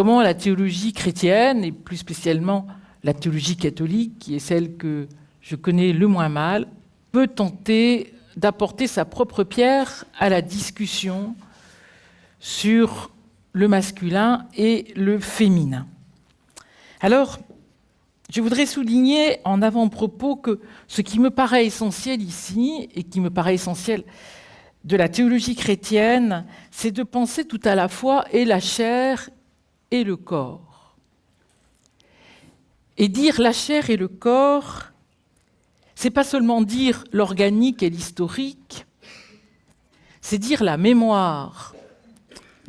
comment la théologie chrétienne, et plus spécialement la théologie catholique, qui est celle que je connais le moins mal, peut tenter d'apporter sa propre pierre à la discussion sur le masculin et le féminin. Alors, je voudrais souligner en avant-propos que ce qui me paraît essentiel ici, et qui me paraît essentiel de la théologie chrétienne, c'est de penser tout à la fois et la chair et le corps. Et dire la chair et le corps, c'est pas seulement dire l'organique et l'historique, c'est dire la mémoire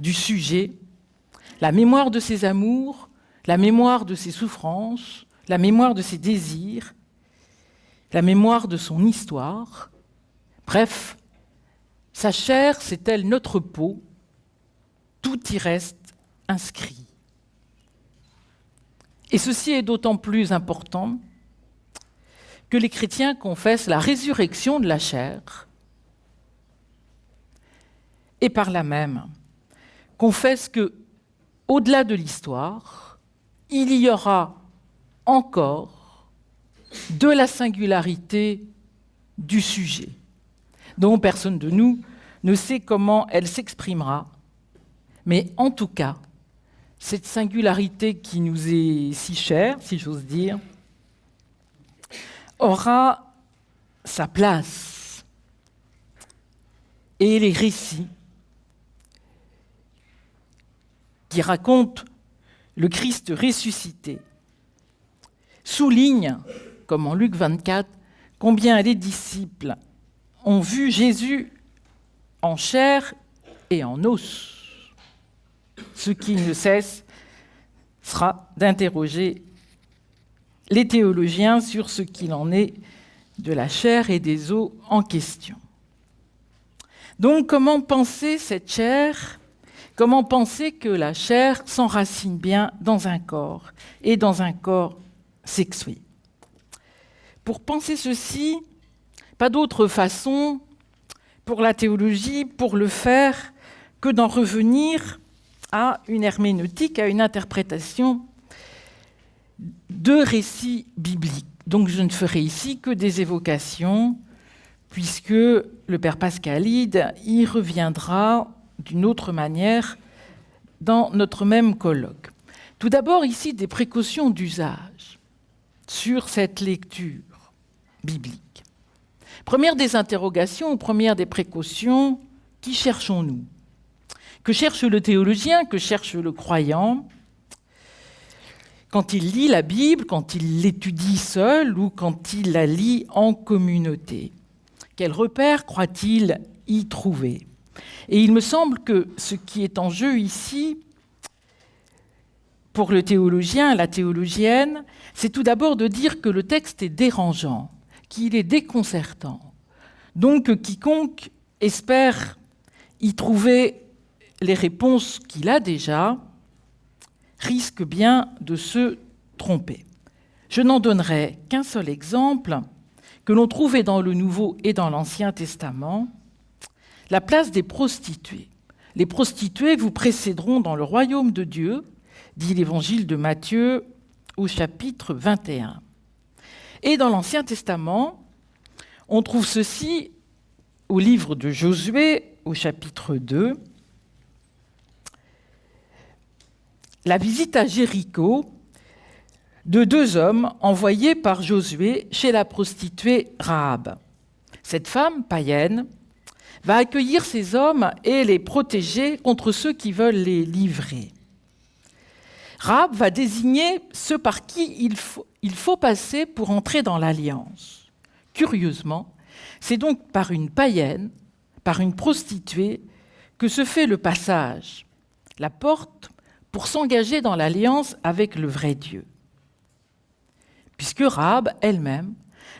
du sujet, la mémoire de ses amours, la mémoire de ses souffrances, la mémoire de ses désirs, la mémoire de son histoire. Bref, sa chair, c'est elle notre peau, tout y reste inscrit. Et ceci est d'autant plus important que les chrétiens confessent la résurrection de la chair et par là même confessent que, au-delà de l'histoire, il y aura encore de la singularité du sujet, dont personne de nous ne sait comment elle s'exprimera, mais en tout cas, cette singularité qui nous est si chère, si j'ose dire, aura sa place. Et les récits qui racontent le Christ ressuscité soulignent, comme en Luc 24, combien les disciples ont vu Jésus en chair et en os. Ce qui ne cesse sera d'interroger les théologiens sur ce qu'il en est de la chair et des os en question. Donc, comment penser cette chair ? Comment penser que la chair s'enracine bien dans un corps, et dans un corps sexué ? Pour penser ceci, pas d'autre façon pour la théologie, pour le faire, que d'en revenir à une herméneutique, à une interprétation de récits bibliques. Donc je ne ferai ici que des évocations, puisque le père Pascalide y reviendra d'une autre manière dans notre même colloque. Tout d'abord, ici, des précautions d'usage sur cette lecture biblique. Première des interrogations, première des précautions, qui cherchons-nous ? Que cherche le théologien, que cherche le croyant quand il lit la Bible, quand il l'étudie seul ou quand il la lit en communauté? Quels repères croit-il y trouver ? Et il me semble que ce qui est en jeu ici, pour le théologien, la théologienne, c'est tout d'abord de dire que le texte est dérangeant, qu'il est déconcertant. Donc quiconque espère y trouver les réponses qu'il a déjà risque bien de se tromper. Je n'en donnerai qu'un seul exemple que l'on trouvait dans le Nouveau et dans l'Ancien Testament, la place des prostituées. Les prostituées vous précéderont dans le royaume de Dieu, dit l'évangile de Matthieu au chapitre 21. Et dans l'Ancien Testament, on trouve ceci au livre de Josué, au chapitre 2. La visite à Jéricho de deux hommes envoyés par Josué chez la prostituée Rahab. Cette femme païenne va accueillir ces hommes et les protéger contre ceux qui veulent les livrer. Rahab va désigner ceux par qui il faut passer pour entrer dans l'alliance. Curieusement, c'est donc par une païenne, par une prostituée, que se fait le passage, la porte pour s'engager dans l'alliance avec le vrai Dieu. Puisque Rahab elle-même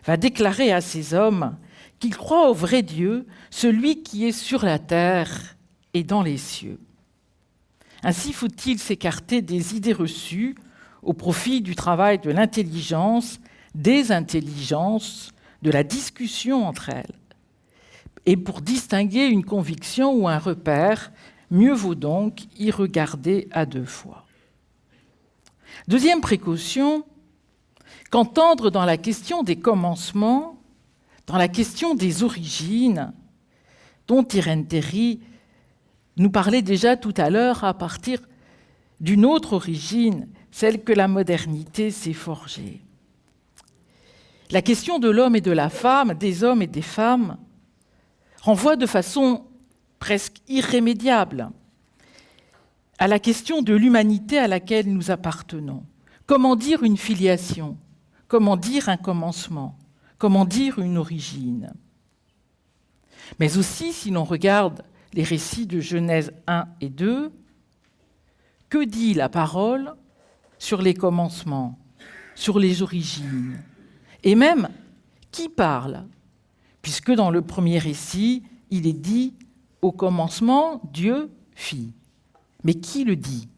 va déclarer à ces hommes qu'ils croient au vrai Dieu, celui qui est sur la terre et dans les cieux. Ainsi faut-il s'écarter des idées reçues au profit du travail de l'intelligence, des intelligences, de la discussion entre elles. Et pour distinguer une conviction ou un repère, mieux vaut donc y regarder à deux fois. Deuxième précaution, qu'entendre dans la question des commencements, dans la question des origines, dont Irène Théry nous parlait déjà tout à l'heure à partir d'une autre origine, celle que la modernité s'est forgée. La question de l'homme et de la femme, des hommes et des femmes, renvoie de façon presque irrémédiable à la question de l'humanité à laquelle nous appartenons. Comment dire une filiation? Comment dire un commencement? Comment dire une origine? Mais aussi, si l'on regarde les récits de Genèse 1 et 2, que dit la parole sur les commencements, sur les origines? Et même, qui parle? Puisque dans le premier récit, il est dit « Au commencement, Dieu fit ». Mais qui le dit?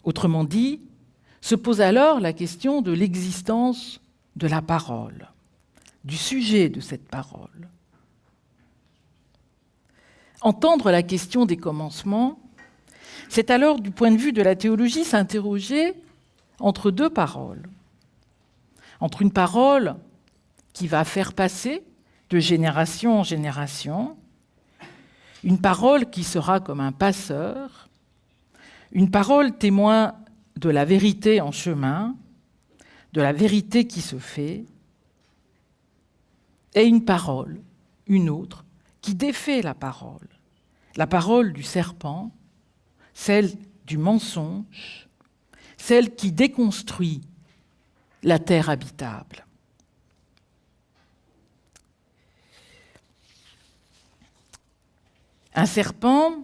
Autrement dit, se pose alors la question de l'existence de la parole, du sujet de cette parole. Entendre la question des commencements, c'est alors, du point de vue de la théologie, s'interroger entre deux paroles. Entre une parole qui va faire passer de génération en génération, une parole qui sera comme un passeur, une parole témoin de la vérité en chemin, de la vérité qui se fait, et une parole, une autre, qui défait la parole du serpent, celle du mensonge, celle qui déconstruit la terre habitable. Un serpent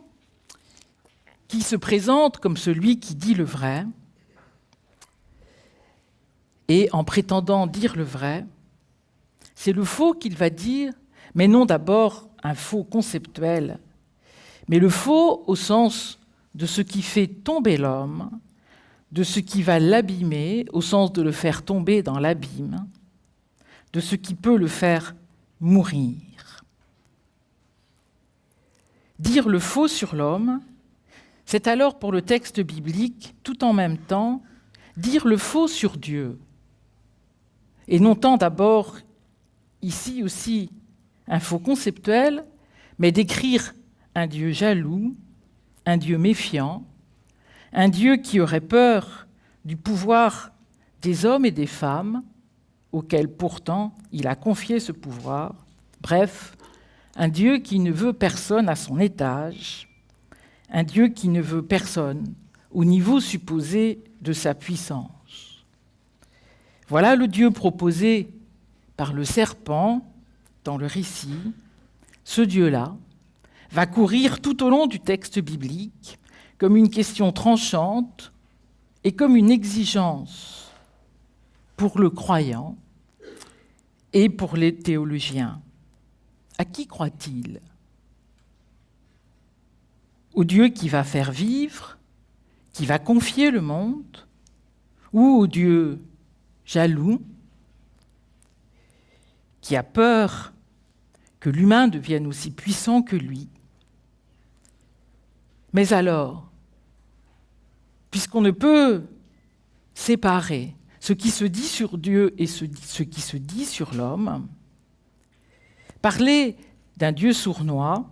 qui se présente comme celui qui dit le vrai, et en prétendant dire le vrai, c'est le faux qu'il va dire, mais non d'abord un faux conceptuel, mais le faux au sens de ce qui fait tomber l'homme, de ce qui va l'abîmer, au sens de le faire tomber dans l'abîme, de ce qui peut le faire mourir. Dire le faux sur l'homme, c'est alors pour le texte biblique, tout en même temps, dire le faux sur Dieu. Et non tant d'abord, ici aussi, un faux conceptuel, mais d'écrire un Dieu jaloux, un Dieu méfiant, un Dieu qui aurait peur du pouvoir des hommes et des femmes, auxquels pourtant il a confié ce pouvoir. Bref, un Dieu qui ne veut personne à son étage, un Dieu qui ne veut personne au niveau supposé de sa puissance. Voilà le Dieu proposé par le serpent dans le récit. Ce Dieu-là va courir tout au long du texte biblique comme une question tranchante et comme une exigence pour le croyant et pour les théologiens. À qui croit-il? Au Dieu qui va faire vivre, qui va confier le monde, ou au Dieu jaloux, qui a peur que l'humain devienne aussi puissant que lui? Mais alors, puisqu'on ne peut séparer ce qui se dit sur Dieu et ce qui se dit sur l'homme, parler d'un Dieu sournois,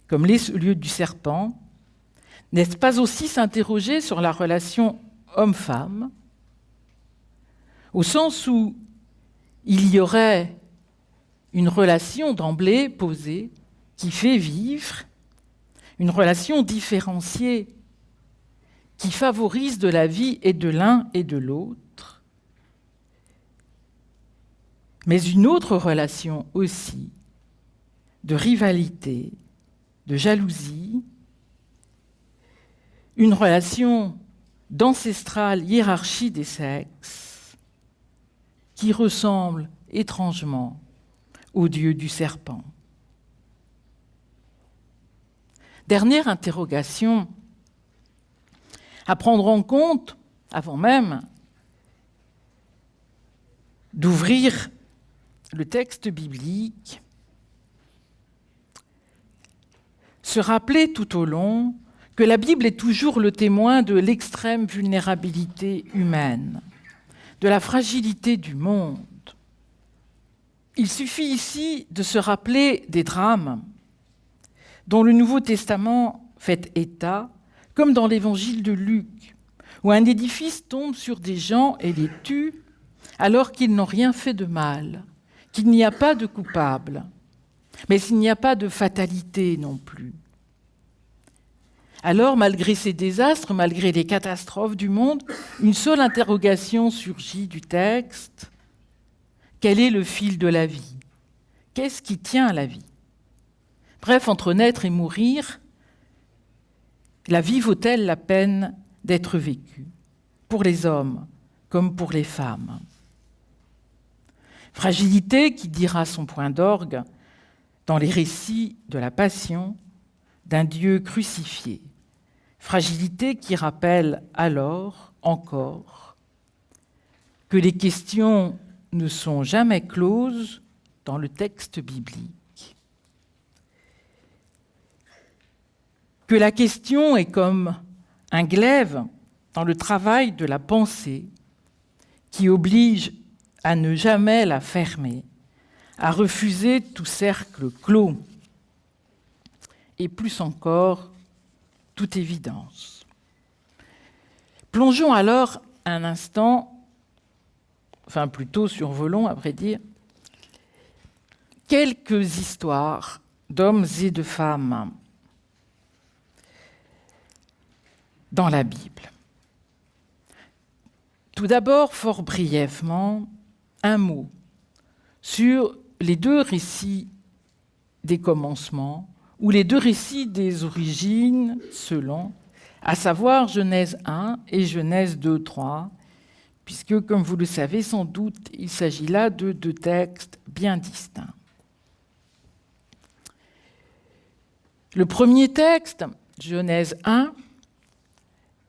comme l'est le lieu du serpent, n'est-ce pas aussi s'interroger sur la relation homme-femme, au sens où il y aurait une relation d'emblée posée qui fait vivre, une relation différenciée qui favorise de la vie et de l'un et de l'autre, mais une autre relation aussi de rivalité, de jalousie, une relation d'ancestrale hiérarchie des sexes qui ressemble étrangement au Dieu du serpent. Dernière interrogation à prendre en compte, avant même d'ouvrir le texte biblique, se rappeler tout au long que la Bible est toujours le témoin de l'extrême vulnérabilité humaine, de la fragilité du monde. Il suffit ici de se rappeler des drames dont le Nouveau Testament fait état, comme dans l'Évangile de Luc, où un édifice tombe sur des gens et les tue alors qu'ils n'ont rien fait de mal, qu'il n'y a pas de coupable, mais il n'y a pas de fatalité non plus. Alors, malgré ces désastres, malgré les catastrophes du monde, une seule interrogation surgit du texte. Quel est le fil de la vie? Qu'est-ce qui tient à la vie? Bref, entre naître et mourir, la vie vaut-elle la peine d'être vécue, pour les hommes comme pour les femmes? Fragilité qui dira son point d'orgue dans les récits de la Passion d'un Dieu crucifié. Fragilité qui rappelle alors, encore, que les questions ne sont jamais closes dans le texte biblique. Que la question est comme un glaive dans le travail de la pensée qui oblige à ne jamais la fermer, à refuser tout cercle clos, et plus encore, toute évidence. Plongeons alors un instant, enfin plutôt survolons à vrai dire, quelques histoires d'hommes et de femmes dans la Bible. Tout d'abord, fort brièvement, un mot sur les deux récits des commencements ou les deux récits des origines selon, à savoir Genèse 1 et Genèse 2, 3, puisque, comme vous le savez sans doute, il s'agit là de deux textes bien distincts. Le premier texte, Genèse 1,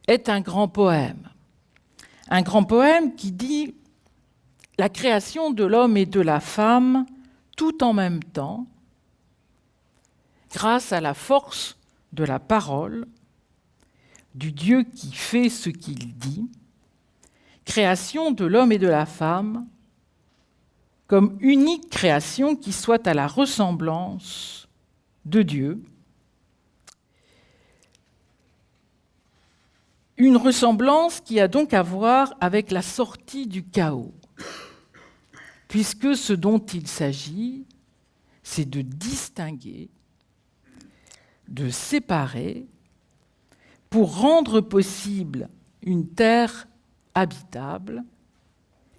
est un grand poème qui dit la création de l'homme et de la femme tout en même temps, grâce à la force de la parole, du Dieu qui fait ce qu'il dit, création de l'homme et de la femme comme unique création qui soit à la ressemblance de Dieu, une ressemblance qui a donc à voir avec la sortie du chaos, puisque ce dont il s'agit, c'est de distinguer, de séparer, pour rendre possible une terre habitable.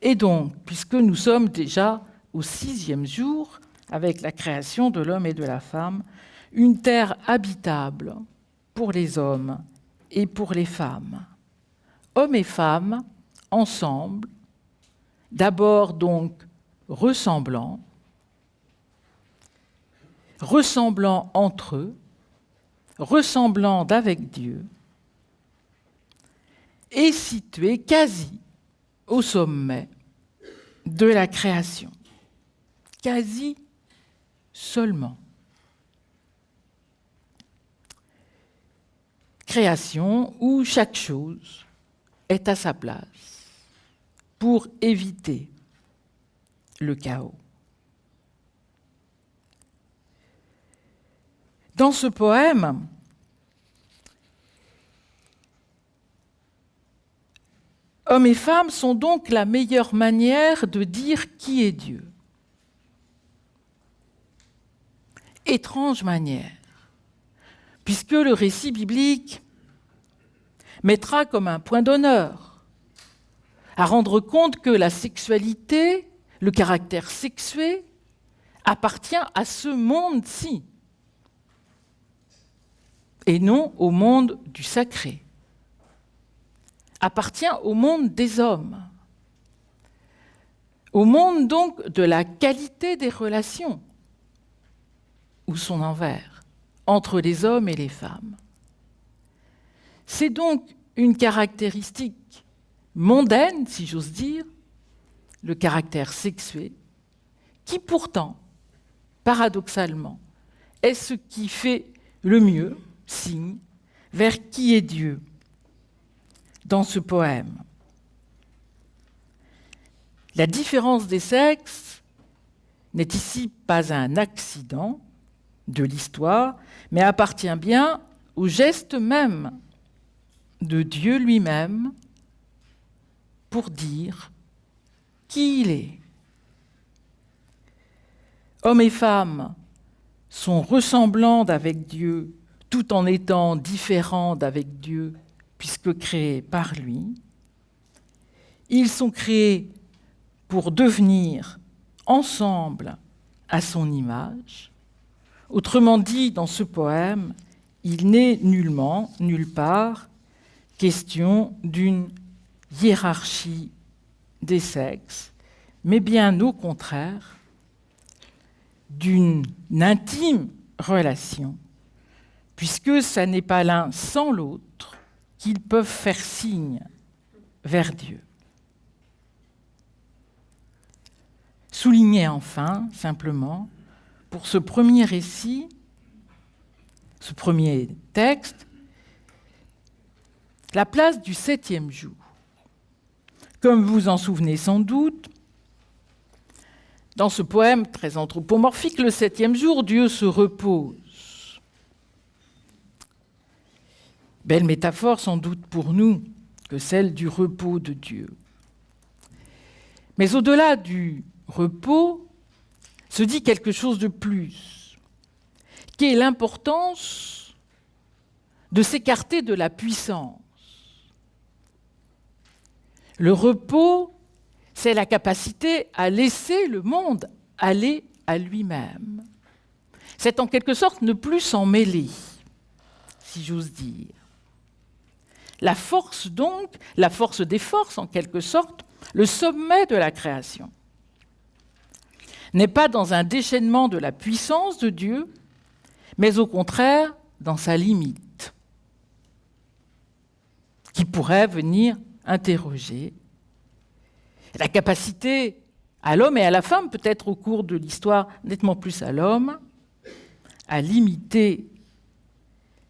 Et donc, puisque nous sommes déjà au 6e jour, avec la création de l'homme et de la femme, une terre habitable pour les hommes et pour les femmes. Hommes et femmes, ensemble, d'abord donc ressemblant entre eux, ressemblant avec Dieu, et situés quasi au sommet de la création. Quasi seulement. Création où chaque chose est à sa place pour éviter le chaos. Dans ce poème, hommes et femmes sont donc la meilleure manière de dire qui est Dieu. Étrange manière, puisque le récit biblique mettra comme un point d'honneur à rendre compte que la sexualité, le caractère sexué, appartient à ce monde-ci et non au monde du sacré. Appartient au monde des hommes, au monde donc de la qualité des relations, ou son envers, entre les hommes et les femmes. C'est donc une caractéristique mondaine, si j'ose dire, le caractère sexué, qui pourtant, paradoxalement, est ce qui fait le mieux signe vers qui est Dieu dans ce poème. La différence des sexes n'est ici pas un accident de l'histoire, mais appartient bien au geste même de Dieu lui-même pour dire qui il est. Hommes et femmes sont ressemblants avec Dieu tout en étant différents d'avec Dieu puisque créés par lui. Ils sont créés pour devenir ensemble à son image. Autrement dit, dans ce poème, il n'est nullement, nulle part, question d'une hiérarchie des sexes, mais bien au contraire, d'une intime relation, puisque ce n'est pas l'un sans l'autre qu'ils peuvent faire signe vers Dieu. Souligner enfin, simplement, pour ce premier récit, ce premier texte, la place du 7e jour. Comme vous vous en souvenez sans doute, dans ce poème très anthropomorphique, le 7e jour, Dieu se repose. Belle métaphore sans doute pour nous que celle du repos de Dieu. Mais au-delà du repos, se dit quelque chose de plus, qui est l'importance de s'écarter de la puissance. Le repos, c'est la capacité à laisser le monde aller à lui-même. C'est en quelque sorte ne plus s'en mêler, si j'ose dire. La force donc, la force des forces en quelque sorte, le sommet de la création, n'est pas dans un déchaînement de la puissance de Dieu, mais au contraire dans sa limite, qui pourrait venir interroger la capacité à l'homme et à la femme, peut-être au cours de l'histoire nettement plus à l'homme, à limiter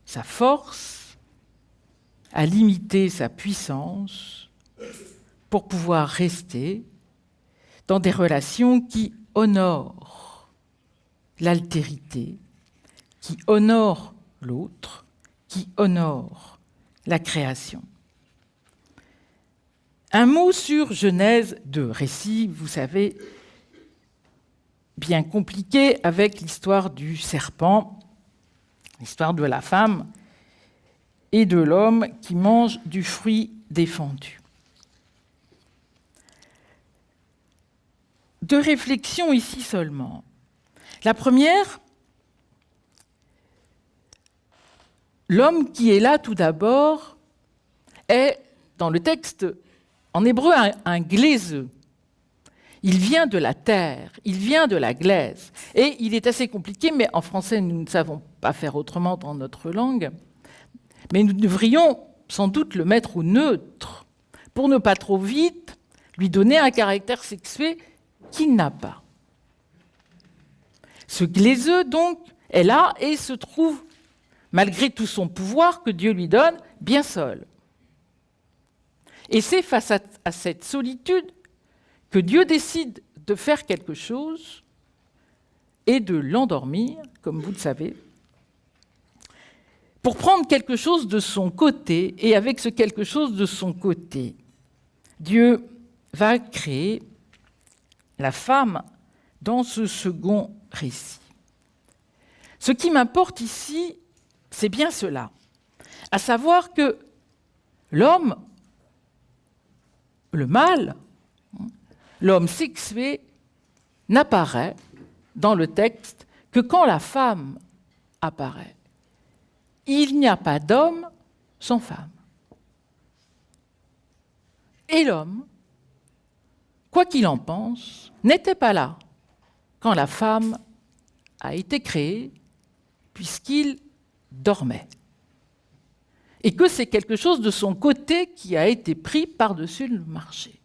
sa force, à limiter sa puissance pour pouvoir rester dans des relations qui honorent l'altérité, qui honorent l'autre, qui honorent la création. Un mot sur Genèse 2, récit, vous savez, bien compliqué avec l'histoire du serpent, l'histoire de la femme et de l'homme qui mange du fruit défendu. Deux réflexions ici seulement. La première, l'homme qui est là tout d'abord est, dans le texte en hébreu, un glaiseux. Il vient de la terre, il vient de la glaise. Et il est assez compliqué, mais en français, nous ne savons pas faire autrement dans notre langue. Mais nous devrions sans doute le mettre au neutre, pour ne pas trop vite lui donner un caractère sexué qu'il n'a pas. Ce glaiseux, donc, est là et se trouve, malgré tout son pouvoir que Dieu lui donne, bien seul. Et c'est face à cette solitude que Dieu décide de faire quelque chose et de l'endormir, comme vous le savez, pour prendre quelque chose de son côté, et avec ce quelque chose de son côté, Dieu va créer la femme dans ce second récit. Ce qui m'importe ici, c'est bien cela, à savoir que l'homme, le mâle, l'homme sexué, n'apparaît dans le texte que quand la femme apparaît. Il n'y a pas d'homme sans femme. Et l'homme, quoi qu'il en pense, n'était pas là quand la femme a été créée, puisqu'il dormait. Et que c'est quelque chose de son côté qui a été pris par-dessus le marché.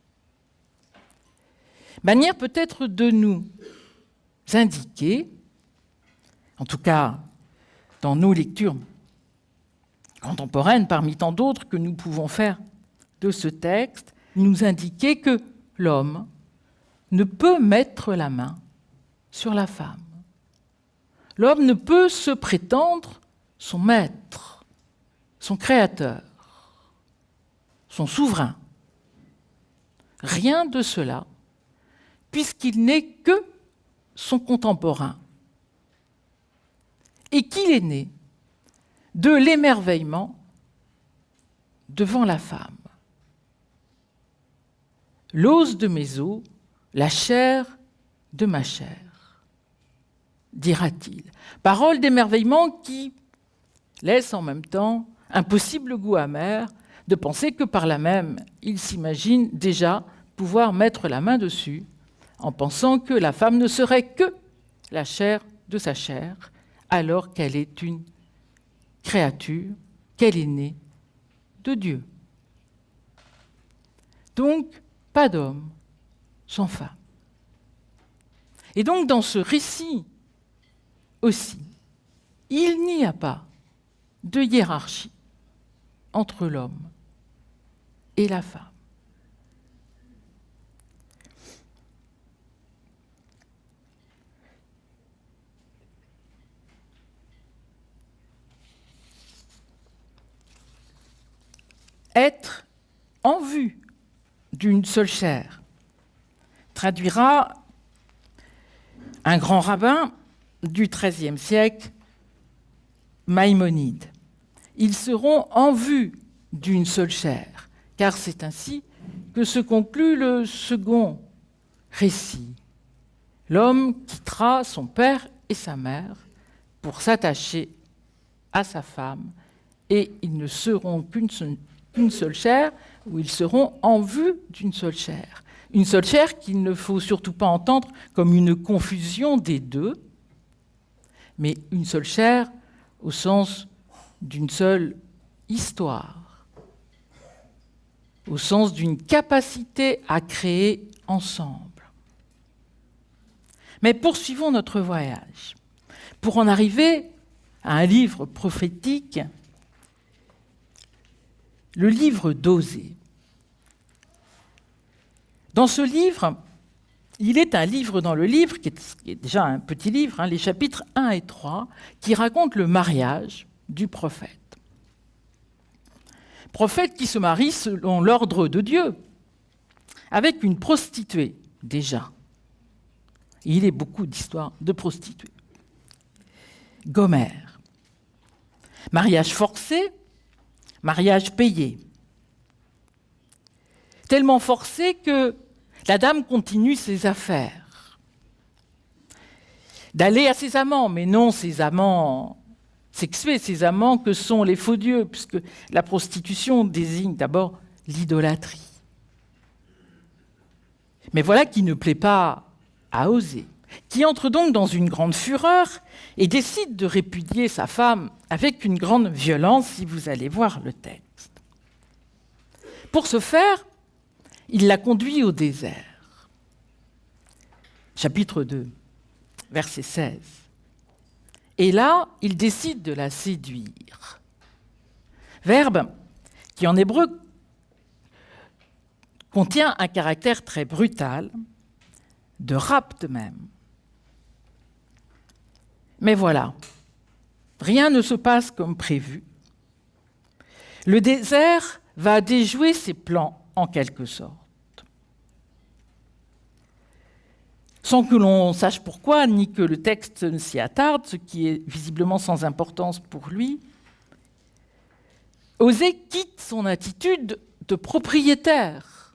Manière peut-être de nous indiquer, en tout cas dans nos lectures contemporaine parmi tant d'autres que nous pouvons faire de ce texte, nous indiquer que l'homme ne peut mettre la main sur la femme. L'homme ne peut se prétendre son maître, son créateur, son souverain. Rien de cela, puisqu'il n'est que son contemporain, et qu'il est né de l'émerveillement devant la femme. L'os de mes os, la chair de ma chair, dira-t-il. Parole d'émerveillement qui laisse en même temps un possible goût amer de penser que par là même, il s'imagine déjà pouvoir mettre la main dessus en pensant que la femme ne serait que la chair de sa chair, alors qu'elle est une créature, qu'elle est née de Dieu. Donc, pas d'homme sans femme. Et donc, dans ce récit aussi, il n'y a pas de hiérarchie entre l'homme et la femme. Être en vue d'une seule chair traduira un grand rabbin du XIIIe siècle, Maïmonide. Ils seront en vue d'une seule chair, car c'est ainsi que se conclut le second récit. L'homme quittera son père et sa mère pour s'attacher à sa femme, et ils ne seront qu'une seule chair, ou ils seront en vue d'une seule chair. Une seule chair qu'il ne faut surtout pas entendre comme une confusion des deux, mais une seule chair au sens d'une seule histoire, au sens d'une capacité à créer ensemble. Mais poursuivons notre voyage pour en arriver à un livre prophétique, le livre d'Osée. Dans ce livre, il est un livre dans le livre, qui est déjà un petit livre, les chapitres 1 et 3, qui racontent le mariage du prophète. Prophète qui se marie selon l'ordre de Dieu, avec une prostituée, déjà. Il est beaucoup d'histoires de prostituées. Gomère. Mariage forcé, mariage payé. Tellement forcé que la dame continue ses affaires. D'aller à ses amants, mais non ses amants sexués, ses amants que sont les faux dieux, puisque la prostitution désigne d'abord l'idolâtrie. Mais voilà qui ne plaît pas à Osée, qui entre donc dans une grande fureur et décide de répudier sa femme avec une grande violence, si vous allez voir le texte. Pour ce faire, il la conduit au désert. Chapitre 2, verset 16. Et là, il décide de la séduire. Verbe qui en hébreu contient un caractère très brutal, de rapt même. Mais voilà, rien ne se passe comme prévu. Le désert va déjouer ses plans en quelque sorte. Sans que l'on sache pourquoi, ni que le texte ne s'y attarde, ce qui est visiblement sans importance pour lui, Osée quitte son attitude de propriétaire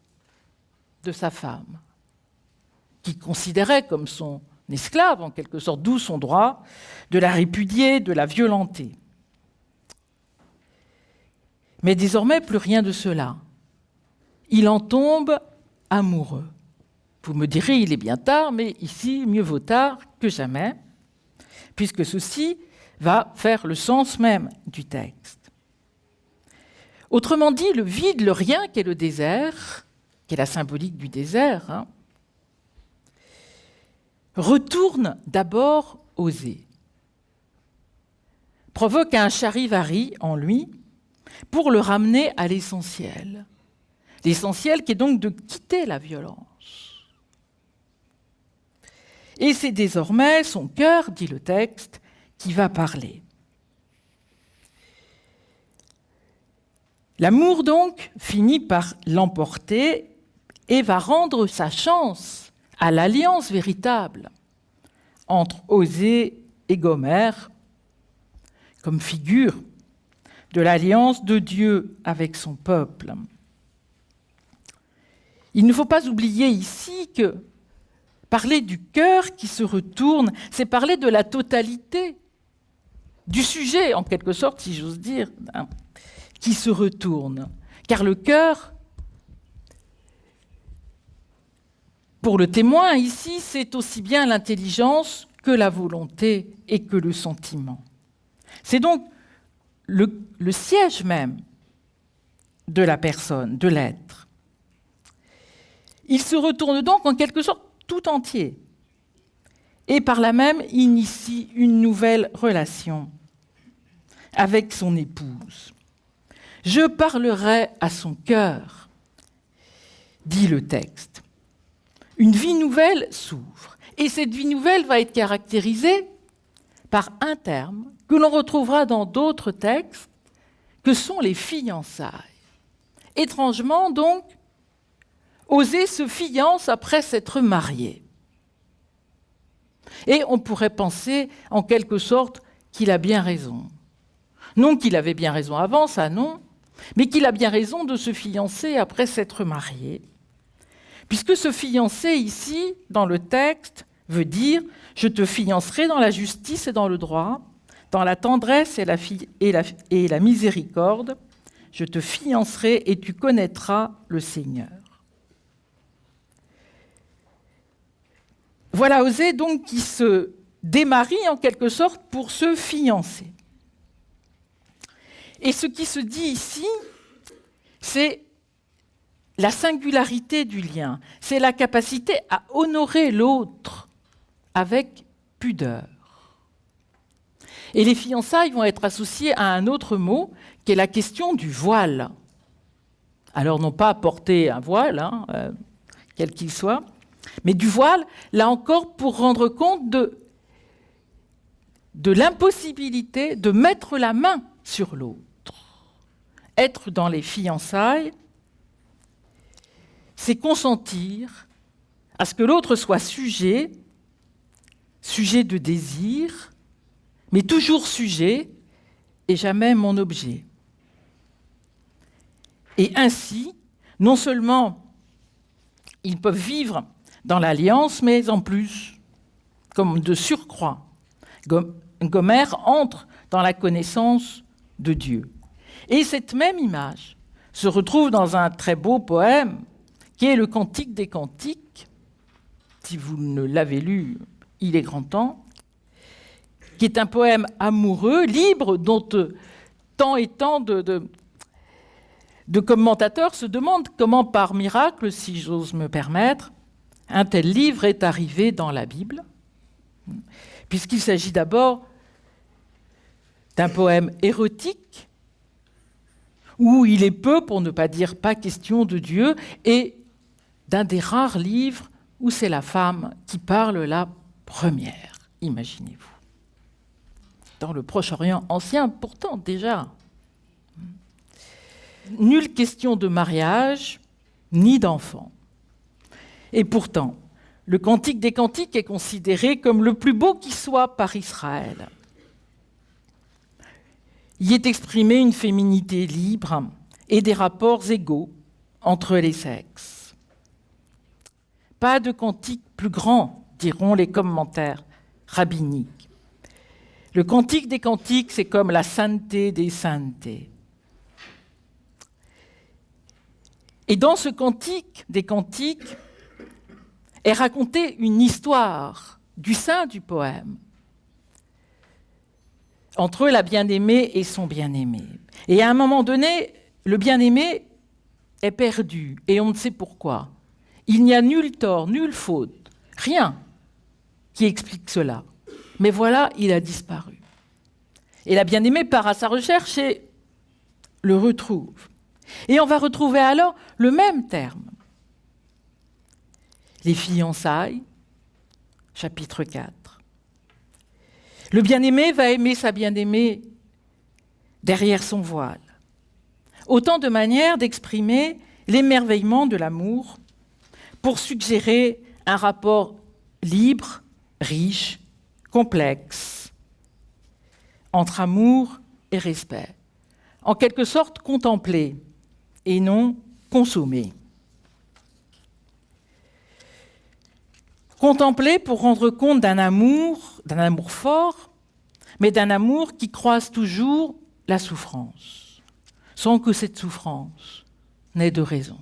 de sa femme, qu'il considérait comme son esclave, en quelque sorte, d'où son droit de la répudier, de la violenter. Mais désormais, plus rien de cela. Il en tombe amoureux. Vous me direz, il est bien tard, mais ici, mieux vaut tard que jamais, puisque ceci va faire le sens même du texte. Autrement dit, le vide, le rien qu'est le désert, qui est la symbolique du désert, retourne d'abord Osée, provoque un charivari en lui, pour le ramener à l'essentiel. L'essentiel qui est donc de quitter la violence. Et c'est désormais son cœur, dit le texte, qui va parler. L'amour, donc, finit par l'emporter et va rendre sa chance à l'alliance véritable entre Osée et Gomère, comme figure de l'alliance de Dieu avec son peuple. Il ne faut pas oublier ici que parler du cœur qui se retourne, c'est parler de la totalité du sujet, en quelque sorte, si j'ose dire, qui se retourne. Car le cœur, pour le témoin ici, c'est aussi bien l'intelligence que la volonté et que le sentiment. C'est donc le siège même de la personne, de l'être. Il se retourne donc en quelque sorte tout entier et par là même initie une nouvelle relation avec son épouse. « Je parlerai à son cœur », dit le texte. Une vie nouvelle s'ouvre et cette vie nouvelle va être caractérisée par un terme que l'on retrouvera dans d'autres textes, que sont les fiançailles. Étrangement, donc, Osée se fiance après s'être marié. Et on pourrait penser, en quelque sorte, qu'il a bien raison. Non qu'il avait bien raison avant, ça non, mais qu'il a bien raison de se fiancer après s'être marié. Puisque se fiancer ici, dans le texte, veut dire « je te fiancerai dans la justice et dans le droit, dans la tendresse et la miséricorde, je te fiancerai et tu connaîtras le Seigneur. » Voilà Osée donc qui se démarie en quelque sorte pour se fiancer. Et ce qui se dit ici, c'est la singularité du lien, c'est la capacité à honorer l'autre avec pudeur. Et les fiançailles vont être associées à un autre mot, qui est la question du voile. Alors non pas porter un voile, quel qu'il soit, mais du voile, là encore, pour rendre compte de l'impossibilité de mettre la main sur l'autre. Être dans les fiançailles, c'est consentir à ce que l'autre soit sujet de désir, mais toujours sujet et jamais mon objet. Et ainsi, non seulement ils peuvent vivre dans l'alliance, mais en plus, comme de surcroît, Gomère entre dans la connaissance de Dieu. Et cette même image se retrouve dans un très beau poème qui est le Cantique des Cantiques. Si vous ne l'avez lu, il est grand temps. Qui est un poème amoureux, libre, dont tant et tant de commentateurs se demandent comment, par miracle, si j'ose me permettre, un tel livre est arrivé dans la Bible, puisqu'il s'agit d'abord d'un poème érotique, où il est peu, pour ne pas dire pas question de Dieu, et d'un des rares livres où c'est la femme qui parle la première, imaginez-vous. Dans le Proche-Orient ancien, pourtant, déjà. Nulle question de mariage, ni d'enfant. Et pourtant, le Cantique des Cantiques est considéré comme le plus beau qui soit par Israël. Y est exprimée une féminité libre et des rapports égaux entre les sexes. Pas de cantique plus grand, diront les commentaires rabbiniques. Le Cantique des Cantiques, c'est comme la sainteté des saintetés. Et dans ce Cantique des Cantiques est racontée une histoire du sein du poème entre la bien-aimée et son bien-aimé. Et à un moment donné, le bien-aimé est perdu, et on ne sait pourquoi. Il n'y a nul tort, nulle faute, rien qui explique cela. Mais voilà, il a disparu. Et la bien-aimée part à sa recherche et le retrouve. Et on va retrouver alors le même terme. Les fiançailles, chapitre 4. Le bien-aimé va aimer sa bien-aimée derrière son voile. Autant de manières d'exprimer l'émerveillement de l'amour pour suggérer un rapport libre, riche, complexe, entre amour et respect. En quelque sorte contemplé et non consommé. Contempler pour rendre compte d'un amour fort, mais d'un amour qui croise toujours la souffrance, sans que cette souffrance n'ait de raison.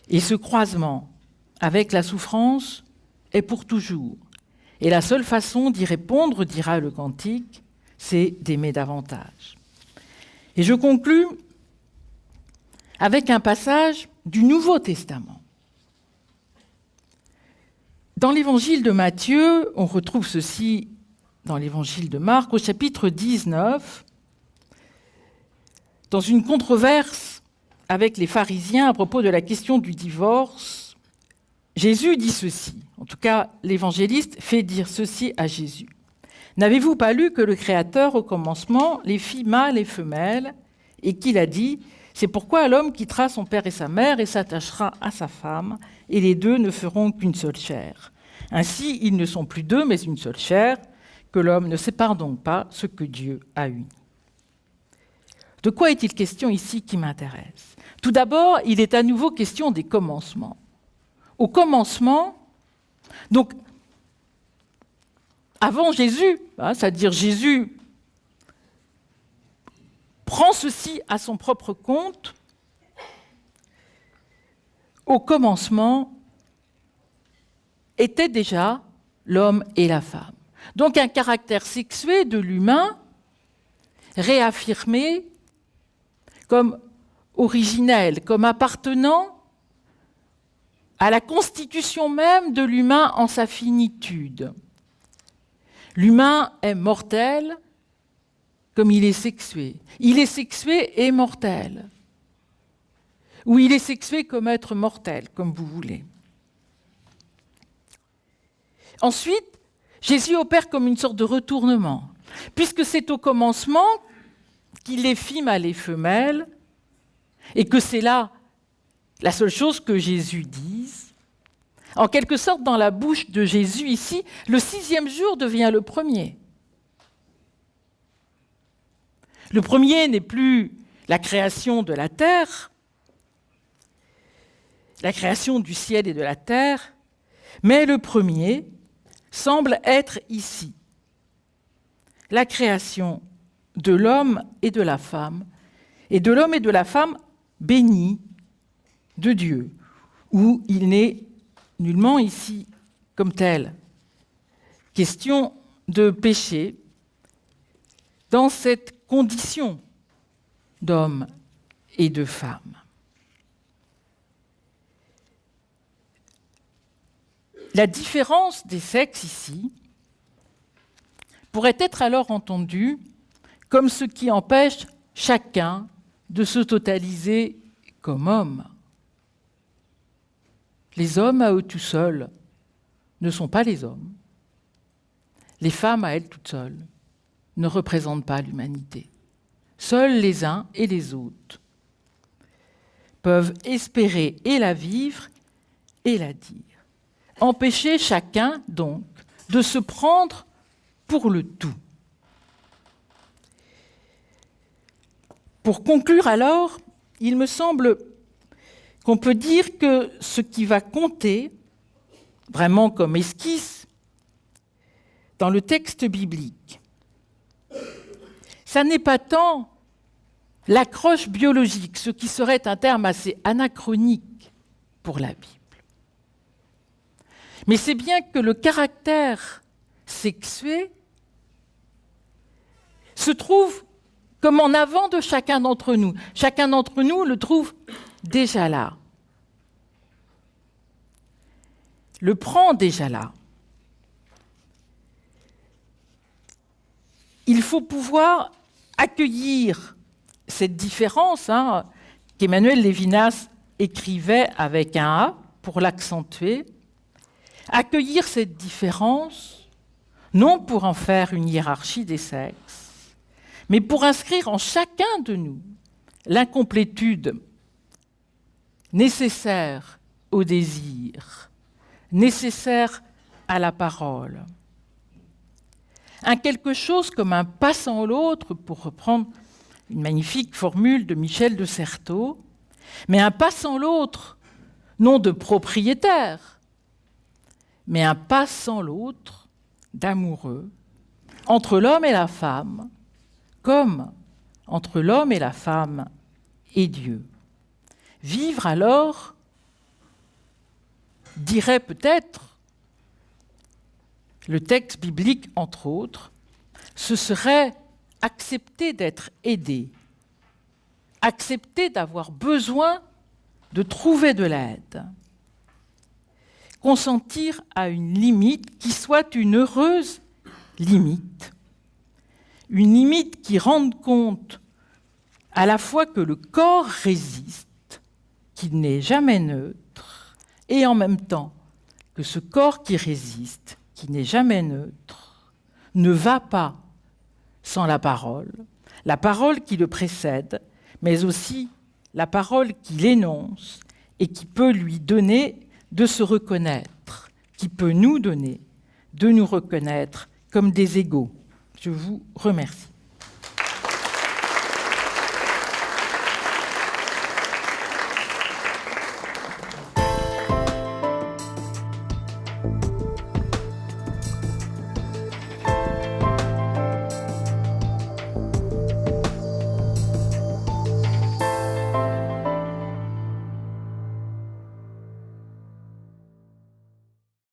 Et ce croisement avec la souffrance est pour toujours. Et la seule façon d'y répondre, dira le cantique, c'est d'aimer davantage. Et je conclus avec un passage du Nouveau Testament. Dans l'évangile de Matthieu, on retrouve ceci dans l'évangile de Marc, au chapitre 19, dans une controverse avec les pharisiens à propos de la question du divorce, Jésus dit ceci, en tout cas l'évangéliste fait dire ceci à Jésus. « N'avez-vous pas lu que le Créateur, au commencement, les fit mâles et femelles, et qu'il a dit, c'est pourquoi l'homme quittera son père et sa mère et s'attachera à sa femme, et les deux ne feront qu'une seule chair. Ainsi, ils ne sont plus deux, mais une seule chair, que l'homme ne sépare donc pas ce que Dieu a uni. » De quoi est-il question ici qui m'intéresse ? Tout d'abord, il est à nouveau question des commencements. Au commencement, donc avant Jésus, c'est-à-dire Jésus prend ceci à son propre compte, au commencement étaient déjà l'homme et la femme. Donc un caractère sexué de l'humain réaffirmé comme originel, comme appartenant à la constitution même de l'humain en sa finitude. L'humain est mortel comme il est sexué. Il est sexué et mortel. Ou il est sexué comme être mortel, comme vous voulez. Ensuite, Jésus opère comme une sorte de retournement, puisque c'est au commencement qu'il les fit mâles et femelles, et que c'est là la seule chose que Jésus dise. En quelque sorte, dans la bouche de Jésus ici, le 6e jour devient le premier. Le premier n'est plus la création de la terre, la création du ciel et de la terre, mais le premier semble être ici la création de l'homme et de la femme, et de l'homme et de la femme bénis de Dieu, où il n'est nullement ici comme tel question de péché dans cette condition d'homme et de femme. La différence des sexes ici pourrait être alors entendue comme ce qui empêche chacun de se totaliser comme homme. Les hommes à eux tout seuls ne sont pas les hommes. Les femmes à elles toutes seules ne représentent pas l'humanité. Seuls les uns et les autres peuvent espérer et la vivre et la dire. Empêcher chacun, donc, de se prendre pour le tout. Pour conclure alors, il me semble qu'on peut dire que ce qui va compter, vraiment comme esquisse, dans le texte biblique, ça n'est pas tant l'accroche biologique, ce qui serait un terme assez anachronique pour la Bible. Mais c'est bien que le caractère sexué se trouve comme en avant de chacun d'entre nous. Chacun d'entre nous le trouve déjà là. Le prend déjà là. Il faut pouvoir accueillir cette différence qu'Emmanuel Levinas écrivait avec un A pour l'accentuer, accueillir cette différence, non pour en faire une hiérarchie des sexes, mais pour inscrire en chacun de nous l'incomplétude nécessaire au désir, nécessaire à la parole. Un quelque chose comme un pas sans l'autre, pour reprendre une magnifique formule de Michel de Certeau, mais un pas sans l'autre, non de propriétaire, mais un pas sans l'autre d'amoureux, entre l'homme et la femme, comme entre l'homme et la femme et Dieu. Vivre alors, dirait peut-être le texte biblique, entre autres, ce serait accepter d'être aidé, accepter d'avoir besoin de trouver de l'aide, consentir à une limite qui soit une heureuse limite, une limite qui rende compte à la fois que le corps résiste, qu'il n'est jamais neutre, et en même temps que ce corps qui résiste, qui n'est jamais neutre, ne va pas sans la parole qui le précède, mais aussi la parole qui l'énonce et qui peut lui donner de se reconnaître, qui peut nous donner de nous reconnaître comme des égaux. Je vous remercie.